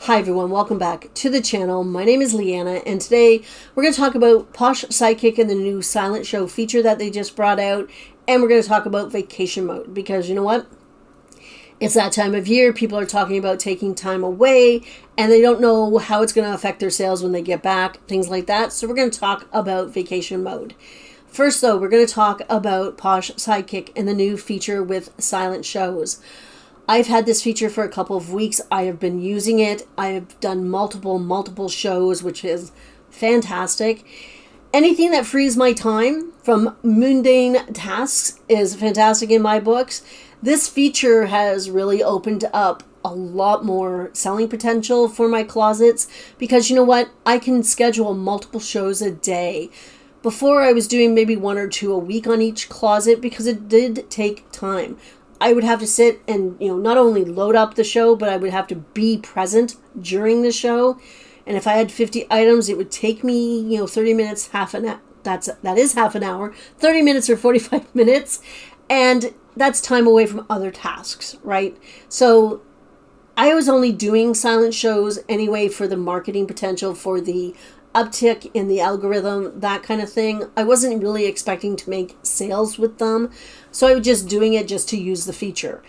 Hi everyone, welcome back to the channel. My name is Leanna, and today we're going to talk about Posh Sidekick and the new silent show feature that they just brought out, and we're going to talk about vacation mode, because you know what? It's that time of year. People are talking about taking time away, and they don't know how it's going to affect their sales when they get back, things like that. So we're going to talk about vacation mode. First though, we're going to talk about Posh Sidekick and the new feature with silent shows. I've had this feature for a couple of weeks. I have been using it. I have done multiple shows, which is fantastic. Anything that frees my time from mundane tasks is fantastic in my books. This feature has really opened up a lot more selling potential for my closets because you know what? I can schedule multiple shows a day. Before I was doing maybe 1 or 2 a week on each closet because it did take time. I would have to sit and, not only load up the show, but I would have to be present during the show. And if I had 50 items, it would take me, 30 minutes, that is half an hour, 30 minutes or 45 minutes. And that's time away from other tasks, right? So I was only doing silent shows anyway for the marketing potential, for the uptick in the algorithm, that kind of thing. I wasn't really expecting to make sales with them, so I was just doing it just to use the feature.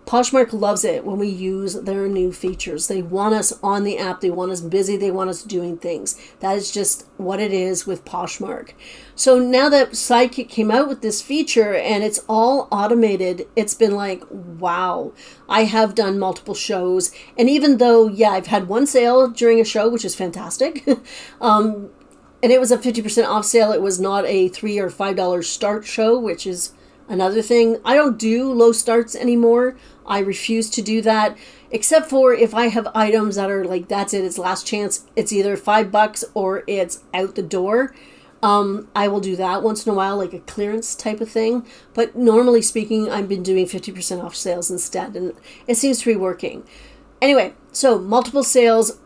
Poshmark loves it when we use their new features. They want us on the app, they want us busy, they want us doing things. That is just what it is with Poshmark. So now that Sidekick came out with this feature and it's all automated, it's been like, wow. I have done multiple shows, and even though, I've had one sale during a show, which is fantastic, and it was a 50% off sale. It was not a $3 or $5 start show, which is another thing. I don't do low starts anymore. I refuse to do that, except for if I have items that are like, that's it, it's last chance. It's either $5 or it's out the door. I will do that once in a while, like a clearance type of thing. But normally speaking, I've been doing 50% off sales instead, and it seems to be working. Anyway, so multiple sales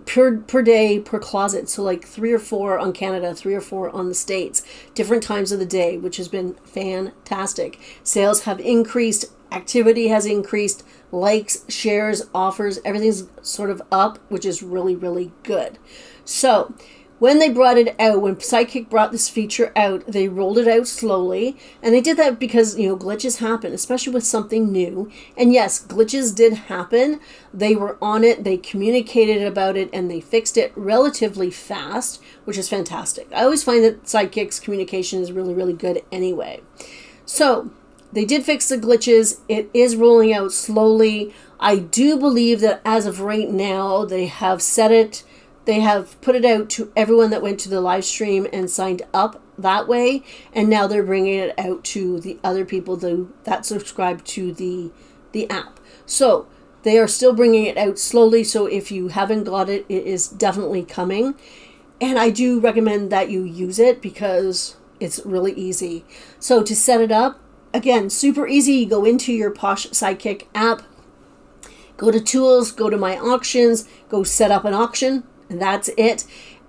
per day per closet. So like 3 or 4 on Canada, 3 or 4 on the States, different times of the day, which has been fantastic. Sales have increased, activity has increased, likes, shares, offers, everything's sort of up, which is really, really good. So when they brought it out, when Sidekick brought this feature out, they rolled it out slowly. And they did that because, glitches happen, especially with something new. And yes, glitches did happen. They were on it, they communicated about it, and they fixed it relatively fast, which is fantastic. I always find that Sidekick's communication is really, really good anyway. So they did fix the glitches. It is rolling out slowly. I do believe that as of right now, they have set it. They have put it out to everyone that went to the live stream and signed up that way. And now they're bringing it out to the other people that subscribe to the app. So they are still bringing it out slowly. So if you haven't got it, it is definitely coming. And I do recommend that you use it because it's really easy. So to set it up, again, super easy. You go into your Posh Sidekick app, go to tools, go to my auctions, go set up an auction. And that's it.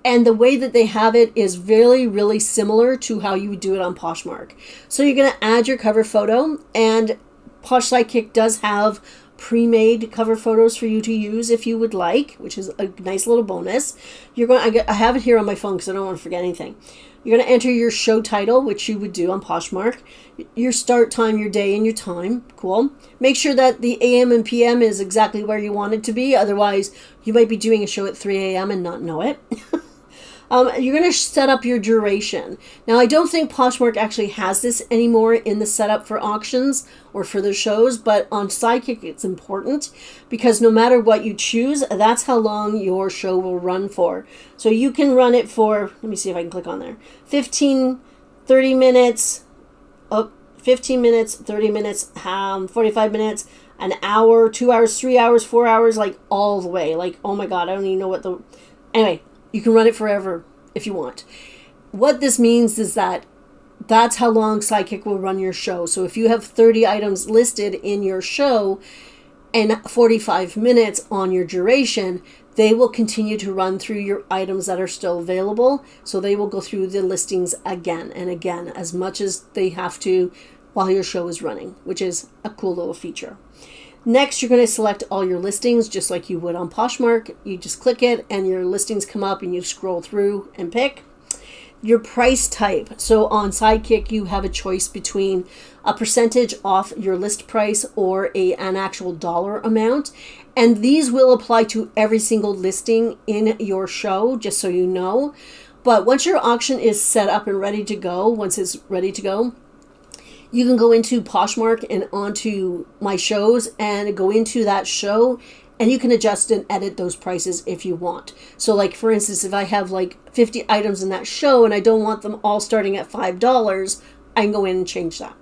And the way that they have it is really, really similar to how you would do it on Poshmark. So you're going to add your cover photo, and Posh Sidekick does have pre-made cover photos for you to use if you would like, which is a nice little bonus. I have it here on my phone because I don't want to forget anything. You're going to enter your show title, which you would do on Poshmark, your start time, your day, and your time. Cool. Make sure that the AM and PM is exactly where you want it to be. Otherwise, you might be doing a show at 3 a.m. and not know it. You're going to set up your duration. Now, I don't think Poshmark actually has this anymore in the setup for auctions or for their shows, but on Sidekick, it's important because no matter what you choose, that's how long your show will run for. So you can run it for, let me see if I can click on there, 15, 30 minutes, 15 minutes, 30 minutes, 45 minutes, an hour, 2 hours, 3 hours, 4 hours, like all the way. Like, oh my God, I don't even know what anyway, you can run it forever if you want. What this means is that that's how long Sidekick will run your show. So if you have 30 items listed in your show and 45 minutes on your duration, they will continue to run through your items that are still available. So they will go through the listings again and again, as much as they have to while your show is running, which is a cool little feature. Next, you're going to select all your listings just like you would on Poshmark. You just click it and your listings come up and you scroll through and pick your price type. So on Sidekick, you have a choice between a percentage off your list price or an actual dollar amount. And these will apply to every single listing in your show, just so you know. But once your auction is set up and ready to go, once it's ready to go, you can go into Poshmark and onto my shows and go into that show, and you can adjust and edit those prices if you want. So like, for instance, if I have like 50 items in that show and I don't want them all starting at $5, I can go in and change that.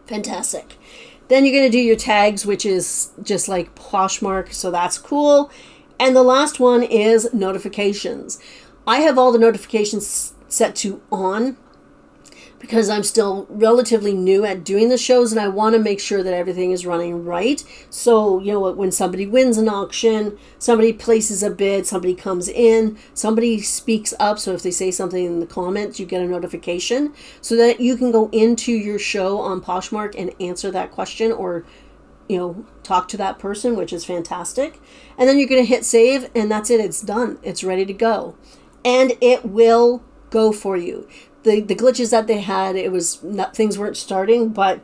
Fantastic. Then you're going to do your tags, which is just like Poshmark, so that's cool. And the last one is notifications. I have all the notifications set to on because I'm still relatively new at doing the shows and I want to make sure that everything is running right. So, you know, when somebody wins an auction, somebody places a bid, somebody comes in, somebody speaks up. So if they say something in the comments, you get a notification so that you can go into your show on Poshmark and answer that question or, you know, talk to that person, which is fantastic. And then you're going to hit save and that's it. It's done. It's ready to go. And it will go for you. The glitches that they had, it was not, things weren't starting, but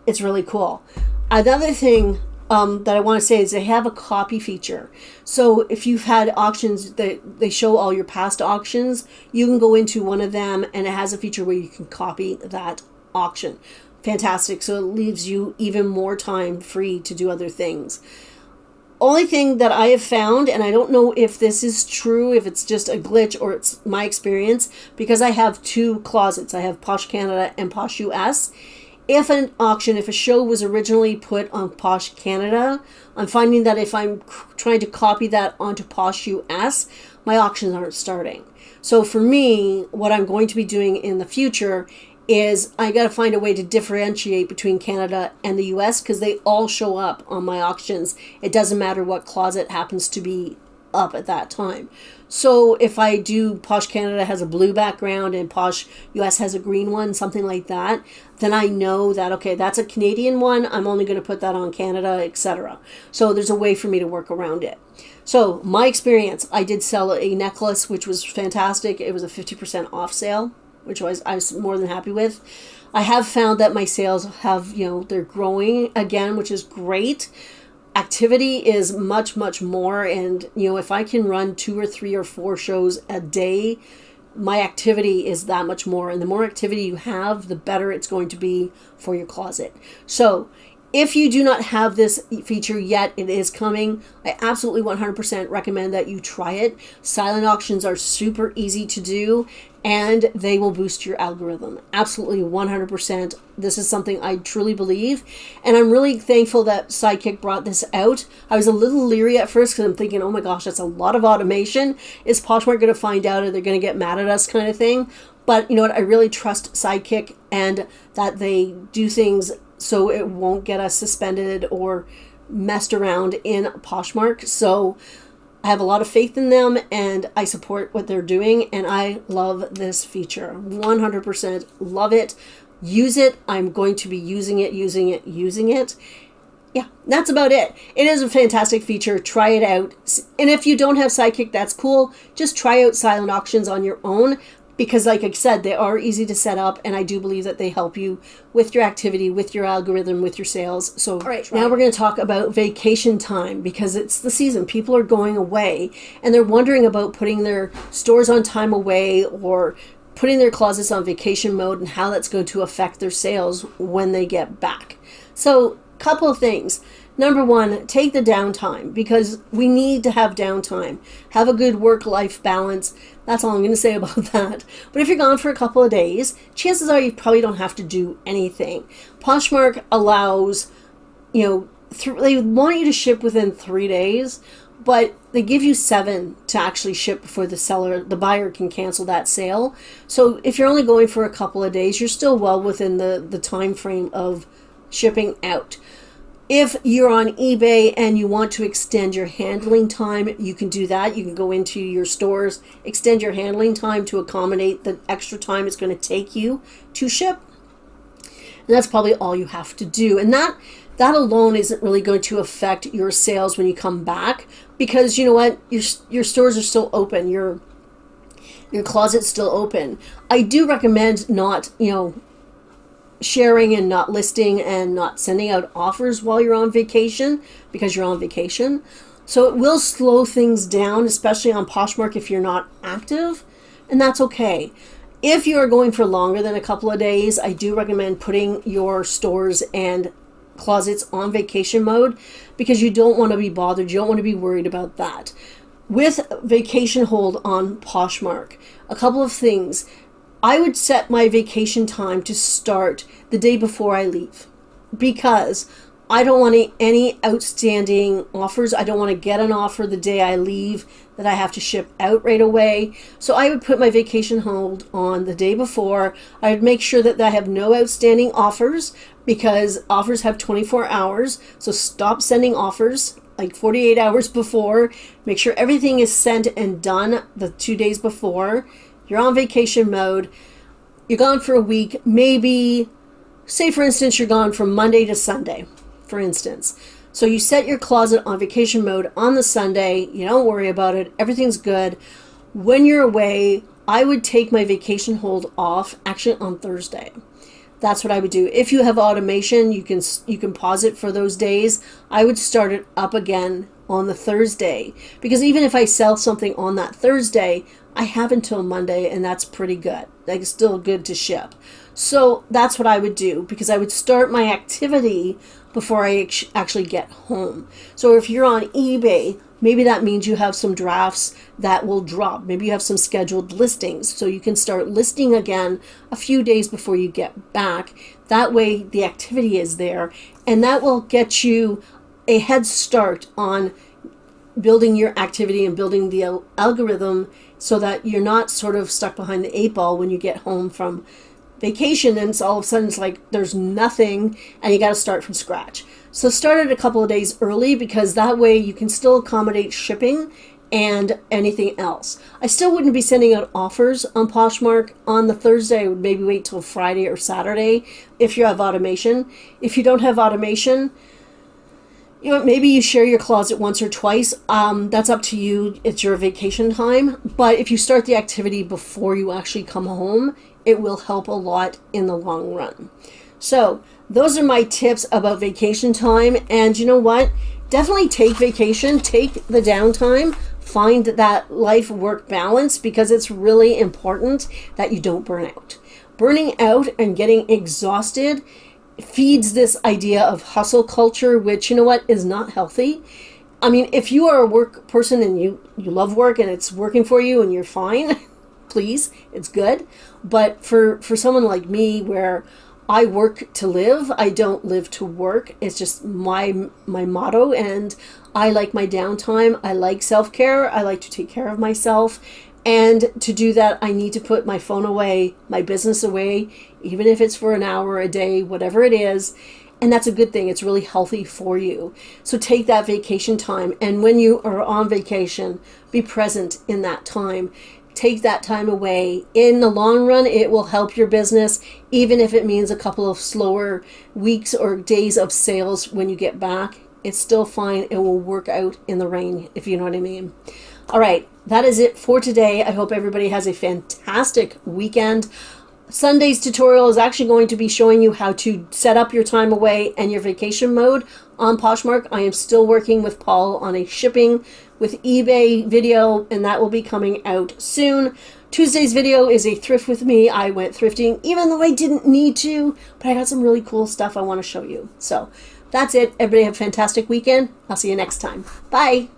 it's really cool. Another thing that I want to say is they have a copy feature. So if you've had auctions that they show all your past auctions, you can go into one of them and it has a feature where you can copy that auction. Fantastic. So it leaves you even more time free to do other things. Only thing that I have found, and I don't know if this is true, if it's just a glitch or it's my experience, because I have two closets. I have Posh Canada and Posh US. If an auction, if a show was originally put on Posh Canada, I'm finding that if I'm trying to copy that onto Posh US, my auctions aren't starting. So for me, what I'm going to be doing in the future is I got to find a way to differentiate between Canada and the US because they all show up on my auctions. It doesn't matter what closet happens to be up at that time. So if I do Posh Canada has a blue background and Posh US has a green one, something like that, then I know that, okay, that's a Canadian one. I'm only going to put that on Canada, etc. So there's a way for me to work around it. So my experience, I did sell a necklace, which was fantastic. It was a 50% off sale, which I was more than happy with. I have found that my sales have, you know, they're growing again, which is great. Activity is much, much more. And, you know, if I can run 2 or 3 or 4 shows a day, my activity is that much more. And the more activity you have, the better it's going to be for your closet. So if you do not have this feature yet, it is coming. I absolutely 100% recommend that you try it. Silent auctions are super easy to do and they will boost your algorithm. Absolutely 100%. This is something I truly believe. And I'm really thankful that Sidekick brought this out. I was a little leery at first because I'm thinking, oh my gosh, that's a lot of automation. Is Poshmark going to find out or they're going to get mad at us kind of thing? But you know what? I really trust Sidekick and that they do things so it won't get us suspended or messed around in Poshmark. So I have a lot of faith in them and I support what they're doing and I love this feature. 100% love it. Use it. I'm going to be using it. Yeah, that's about it. It is a fantastic feature. Try it out. And if you don't have Sidekick, that's cool. Just try out silent auctions on your own. Because like I said, they are easy to set up and I do believe that they help you with your activity, with your algorithm, with your sales. So all right, now we're going to talk about vacation time because it's the season. People are going away and they're wondering about putting their stores on time away or putting their closets on vacation mode and how that's going to affect their sales when they get back. So a couple of things. Number one, take the downtime because we need to have downtime. Have a good work-life balance. That's all I'm going to say about that. But if you're gone for a couple of days, chances are you probably don't have to do anything. Poshmark allows, you know, they want you to ship within 3 days, but they give you 7 to actually ship before the buyer can cancel that sale. So if you're only going for a couple of days, you're still well within the time frame of shipping out. If you're on eBay and you want to extend your handling time, you can do that. You can go into your stores, extend your handling time to accommodate the extra time it's going to take you to ship. And that's probably all you have to do. And that alone isn't really going to affect your sales when you come back, because you know what? Your stores are still open. Your closet's still open. I do recommend not, sharing and not listing and not sending out offers while you're on vacation, because you're on vacation. So it will slow things down, especially on Poshmark if you're not active, and that's okay. If you are going for longer than a couple of days, I do recommend putting your stores and closets on vacation mode, because you don't want to be bothered. You don't want to be worried about that. With vacation hold on Poshmark, a couple of things. I would set my vacation time to start the day before I leave, because I don't want any outstanding offers. I don't want to get an offer the day I leave that I have to ship out right away. So I would put my vacation hold on the day before. I would make sure that I have no outstanding offers, because offers have 24 hours. So stop sending offers like 48 hours before. Make sure everything is sent and done the 2 days before. You're on vacation mode. You're gone for a week. Maybe, say for instance, you're gone from Monday to Sunday, for instance. So you set your closet on vacation mode on the Sunday. You don't worry about it. Everything's good. When you're away, I would take my vacation hold off actually on Thursday. That's what I would do. If you have automation, you can pause it for those days. I would start it up again on the Thursday, because even if I sell something on that Thursday, I have until Monday, and that's pretty good. Like, it's still good to ship. So that's what I would do, because I would start my activity before I actually get home. So if you're on eBay, maybe that means you have some drafts that will drop. Maybe you have some scheduled listings, so you can start listing again a few days before you get back. That way the activity is there, and that will get you a head start on building your activity and building the algorithm, so that you're not sort of stuck behind the 8 ball when you get home from vacation, and all of a sudden it's like there's nothing and you got to start from scratch. So start it a couple of days early, because that way you can still accommodate shipping and anything else. I still wouldn't be sending out offers on Poshmark on the Thursday. I would maybe wait till Friday or Saturday if you have automation. If you don't have automation, maybe you share your closet once or twice. That's up to you. It's your vacation time. But if you start the activity before you actually come home, it will help a lot in the long run. So those are my tips about vacation time. And you know what? Definitely take vacation, take the downtime, find that life-work balance, because it's really important that you don't burn out. Burning out and getting exhausted feeds this idea of hustle culture, which, you know what, is not healthy. I mean, if you are a work person and you love work and it's working for you and you're fine, please, it's good. But for someone like me, where I work to live, I don't live to work. It's just my motto, and I like my downtime. I like self-care. I like to take care of myself. And to do that, I need to put my phone away, my business away, even if it's for an hour a day, whatever it is. And that's a good thing. It's really healthy for you. So take that vacation time. And when you are on vacation, be present in that time. Take that time away. In the long run, it will help your business, even if it means a couple of slower weeks or days of sales when you get back. It's still fine. It will work out in the rain, if you know what I mean. All right, that is it for today. I hope everybody has a fantastic weekend. Sunday's tutorial is actually going to be showing you how to set up your time away and your vacation mode on Poshmark. I am still working with Paul on a shipping with eBay video, and that will be coming out soon. Tuesday's video is a thrift with me. I went thrifting, even though I didn't need to, but I got some really cool stuff I want to show you. So that's it. Everybody have a fantastic weekend. I'll see you next time. Bye.